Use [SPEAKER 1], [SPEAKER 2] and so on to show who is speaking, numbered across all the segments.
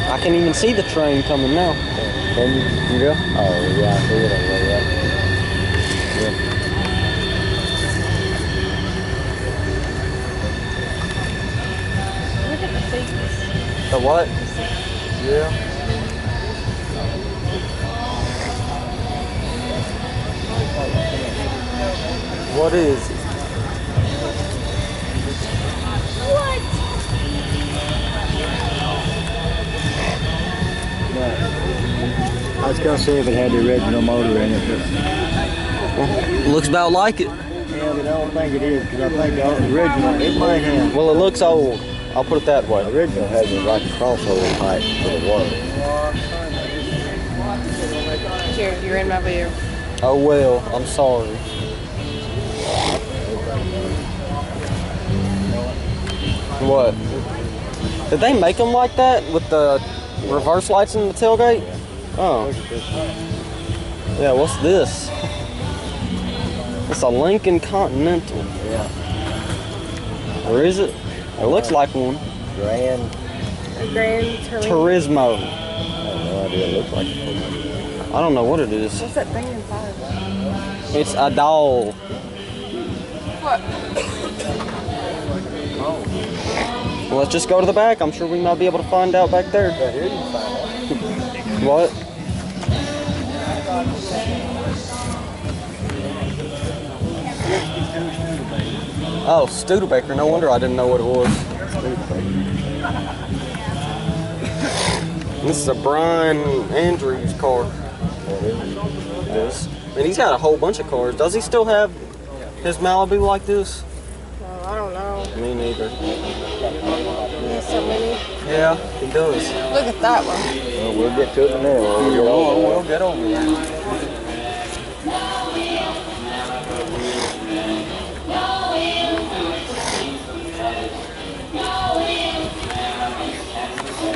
[SPEAKER 1] I can even see the train coming now.
[SPEAKER 2] Can you? Yeah. Oh yeah, I see it over there. Yeah.
[SPEAKER 3] Look at the seats.
[SPEAKER 1] The what?
[SPEAKER 2] Yeah.
[SPEAKER 1] What is it?
[SPEAKER 3] What?
[SPEAKER 2] I was gonna see if it had the original motor in it, but
[SPEAKER 1] Looks about like it.
[SPEAKER 2] yeah, but I don't think it is because I think the original it might have.
[SPEAKER 1] Well, it looks old. I'll put it that way.
[SPEAKER 2] The original has like a crossover pipe for the water.
[SPEAKER 3] Here, you're in my view.
[SPEAKER 1] Oh well, I'm sorry. What? Did they make them like that with the reverse lights in the tailgate? Oh. Yeah, what's this? It's a Lincoln Continental.
[SPEAKER 2] Yeah.
[SPEAKER 1] Or is it? It looks like one.
[SPEAKER 2] Grand.
[SPEAKER 3] A Grand
[SPEAKER 1] Turismo.
[SPEAKER 2] I have no idea. It looks like it.
[SPEAKER 1] I don't know what it is.
[SPEAKER 3] What's that thing inside?
[SPEAKER 1] It's a doll.
[SPEAKER 3] What?
[SPEAKER 1] Well, let's just go to the back. I'm sure we might be able to find out back there.
[SPEAKER 2] Yeah, here you can find out.
[SPEAKER 1] What? Oh, Studebaker. No wonder I didn't know what it was. This is a Brian Andrews car. This. And he's got a whole bunch of cars. Does he still have his Malibu like this?
[SPEAKER 3] Well, I don't know.
[SPEAKER 1] Me neither.
[SPEAKER 3] There's so many.
[SPEAKER 1] Yeah, he does.
[SPEAKER 3] Look at that one.
[SPEAKER 2] Well, we'll get to it in a minute.
[SPEAKER 1] We'll get over that.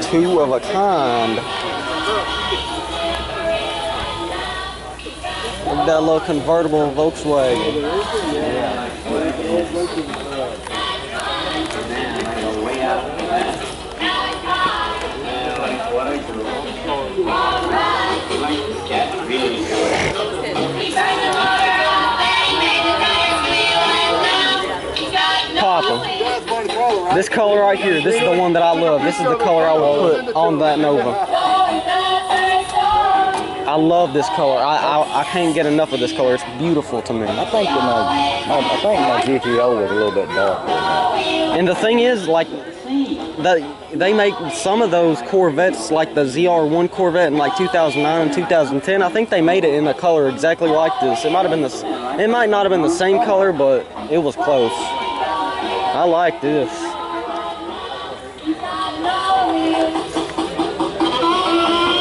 [SPEAKER 1] Two of a kind. Look at that little convertible Volkswagen. Papa, this color right here, this is the one that I love. This is the color I will put on that Nova. I love this color. I can't get enough of this color. It's beautiful to me.
[SPEAKER 2] I think my GTO was a little bit darker than that.
[SPEAKER 1] And the thing is, like, they make some of those Corvettes, like the ZR1 Corvette in like 2009 and 2010. I think they made it in a color exactly like this. It might have been it might not have been the same color, but it was close. I like this.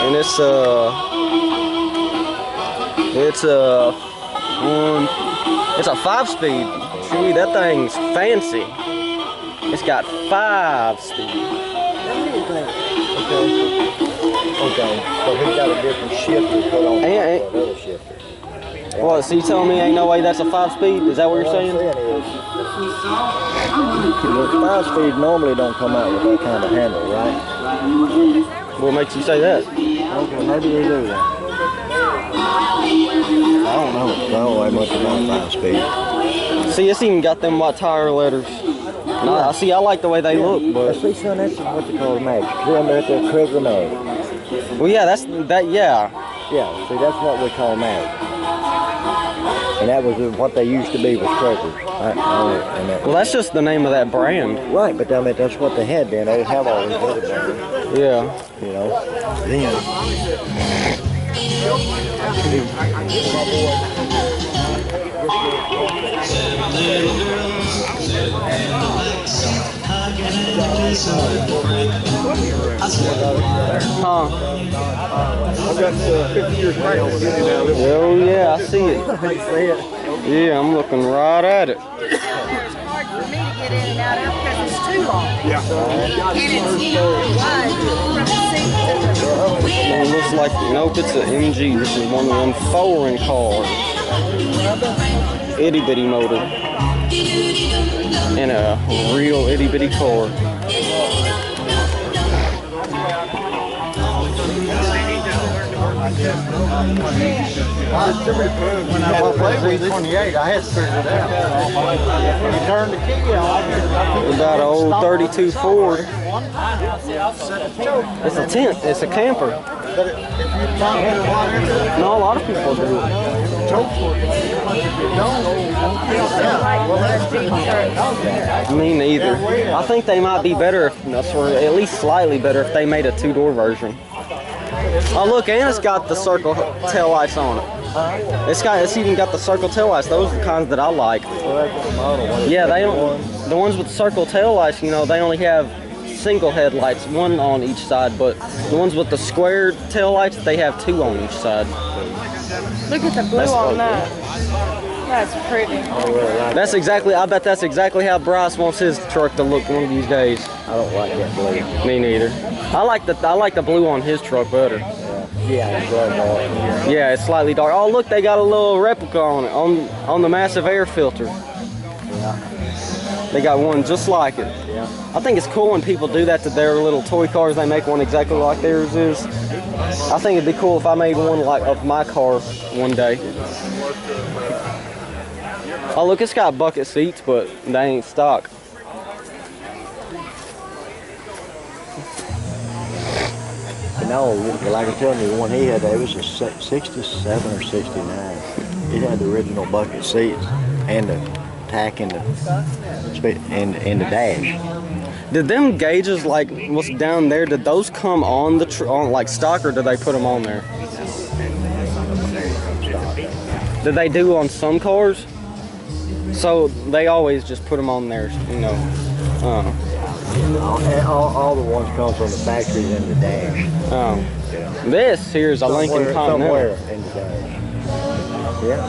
[SPEAKER 1] And it's a 5-speed. Chewy, that thing's fancy. It's got 5-speed.
[SPEAKER 2] Okay. So he got a different shifter put on another shifter.
[SPEAKER 1] What, so you telling me ain't no way that's a 5-speed? Is that what you're saying?
[SPEAKER 2] What I'm saying is, 5-speed normally don't come out with that kind of handle, right?
[SPEAKER 1] What makes you say that?
[SPEAKER 2] Okay, maybe they do that. I don't know. I don't know that much about 5-speed.
[SPEAKER 1] See, it's even got them white tire letters. I see, I like the way they look, but...
[SPEAKER 2] See, son, that's what they call a mag. See, I'm at the trigger mag.
[SPEAKER 1] Well, yeah, yeah.
[SPEAKER 2] Yeah, see, that's what we call mag. And that was what they used to be with trekkers.
[SPEAKER 1] Well, that's just the name of that brand.
[SPEAKER 2] Right, but I mean, that's what they had then. They have all these other brands.
[SPEAKER 1] Yeah.
[SPEAKER 2] You know, then.
[SPEAKER 1] Huh?
[SPEAKER 2] I've got 50 years practice getting now.
[SPEAKER 1] Oh yeah, I see it. Yeah, I'm looking right at it.
[SPEAKER 3] It's hard for me to get in and out of because it's too
[SPEAKER 1] It looks like, nope, it's an MG. This is one of them foreign cars. Itty bitty motor. And a real itty bitty car.
[SPEAKER 2] When I played with 28, I had to figure it out. You turn the key on.
[SPEAKER 1] About an old 32 Ford. It's a tent. It's a camper. No, a lot of people do it. Me neither. I think they might be better, or at least slightly better, if they made a two-door version. Oh look, and it's got the circle taillights on it. It's even got the circle taillights. Those are the kinds that I like. Yeah, they don't. The ones with circle taillights, you know, they only have single headlights, one on each side. But the ones with the squared taillights, they have two on each side.
[SPEAKER 3] Look at the blue on that. That's pretty.
[SPEAKER 1] That's exactly. I bet that's exactly how Bryce wants his truck to look one of these days.
[SPEAKER 2] I don't like that blue.
[SPEAKER 1] Me neither. I like the blue on his truck better.
[SPEAKER 2] Yeah, it's dark.
[SPEAKER 1] Yeah, it's slightly dark. Oh look, they got a little replica on it on the massive air filter.
[SPEAKER 2] Yeah.
[SPEAKER 1] They got one just like it.
[SPEAKER 2] Yeah.
[SPEAKER 1] I think it's cool when people do that to their little toy cars. They make one exactly like theirs is. I think it'd be cool if I made one like of my car one day. Oh look, it's got bucket seats, but they ain't stock.
[SPEAKER 2] No, like I told you, the one he had, it was a 67 or 69. It had the original bucket seats and the tack and the dash.
[SPEAKER 1] Did them gauges, like what's down there, did those come on the on like stock, or did they put them on there? Did they do on some cars? So they always just put them on there, you know.
[SPEAKER 2] All the ones come from the factory and the dash.
[SPEAKER 1] Oh. This here is a Lincoln Continental.
[SPEAKER 2] Somewhere in the dash. Yeah.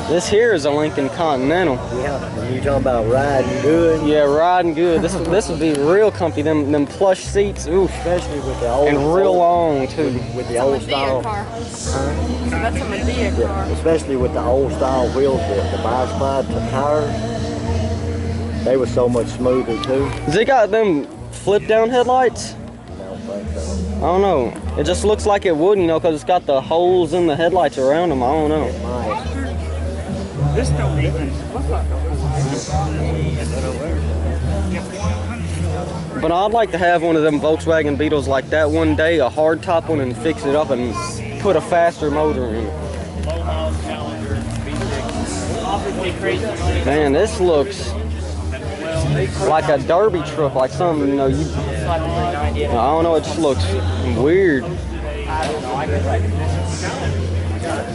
[SPEAKER 1] This here is a Lincoln Continental.
[SPEAKER 2] Yeah. And you talking about riding good?
[SPEAKER 1] Yeah, riding good. This would be real comfy. Them plush seats, ooh,
[SPEAKER 2] Especially with the old.
[SPEAKER 1] and real long too.
[SPEAKER 2] With the old style.
[SPEAKER 3] That's a Medea car.
[SPEAKER 2] Especially with the old style wheels, the bi-slide tires. They were so much smoother too.
[SPEAKER 1] Has it got them flip down headlights?
[SPEAKER 2] I don't think so.
[SPEAKER 1] I don't know. It just looks like it would, you know, because it's got the holes in the headlights around them. I don't know.
[SPEAKER 2] It might.
[SPEAKER 4] This don't even.
[SPEAKER 1] But I'd like to have one of them Volkswagen Beetles like that one day, a hardtop one, and fix it up and put a faster motor in it. Man, this looks like a derby truck, like something, you know, I don't know, it just looks weird.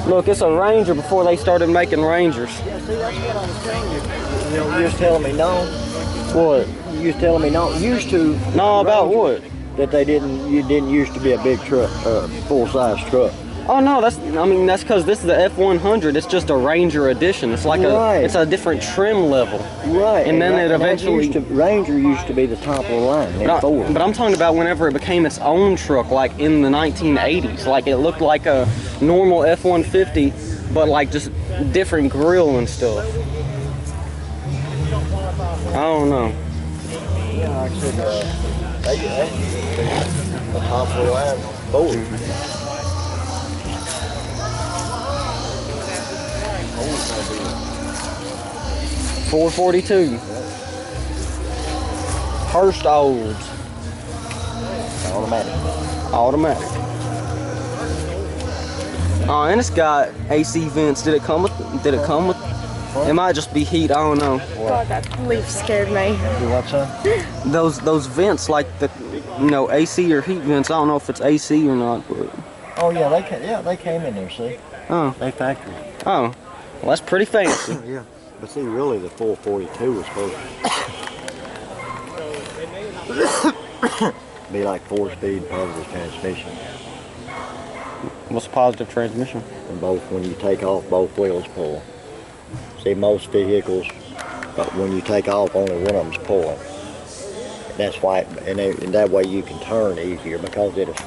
[SPEAKER 1] Look, it's a Ranger before they started making Rangers.
[SPEAKER 2] Yeah, see, that's what I was telling you. You know, you was telling me no.
[SPEAKER 1] What?
[SPEAKER 2] You was telling me no. Used to.
[SPEAKER 1] No, about what?
[SPEAKER 2] That you didn't used to be a big truck, full-size truck.
[SPEAKER 1] Oh no, that's because this is the F100. It's just a Ranger edition. It's like it's a different trim level.
[SPEAKER 2] Right.
[SPEAKER 1] And then it eventually.
[SPEAKER 2] Ranger used to be the top of the line.
[SPEAKER 1] But I'm talking about whenever it became its own truck, like in the 1980s. Like it looked like a normal F-150, but like just different grill and stuff. I don't know.
[SPEAKER 2] Yeah, like I said, the top of the line Ford.
[SPEAKER 1] 442. Hurst Olds. Automatic. Oh, and it's got AC vents. Did it come with? It might just be heat. I don't know.
[SPEAKER 3] God, that leaf scared me.
[SPEAKER 2] You want some?
[SPEAKER 1] Those vents, like the, you know, AC or heat vents. I don't know if it's AC or not, but.
[SPEAKER 2] Oh yeah, they came in there. See?
[SPEAKER 1] Oh.
[SPEAKER 2] They factory.
[SPEAKER 1] Oh. Well, that's pretty fancy.
[SPEAKER 2] Yeah. But see, really, the 442 was supposed to be like 4-speed positive transmission.
[SPEAKER 1] What's positive transmission?
[SPEAKER 2] And both, when you take off, both wheels pull. See, most vehicles, but when you take off, only one of them's pulling. That's why, and that way you can turn easier because it'll switch.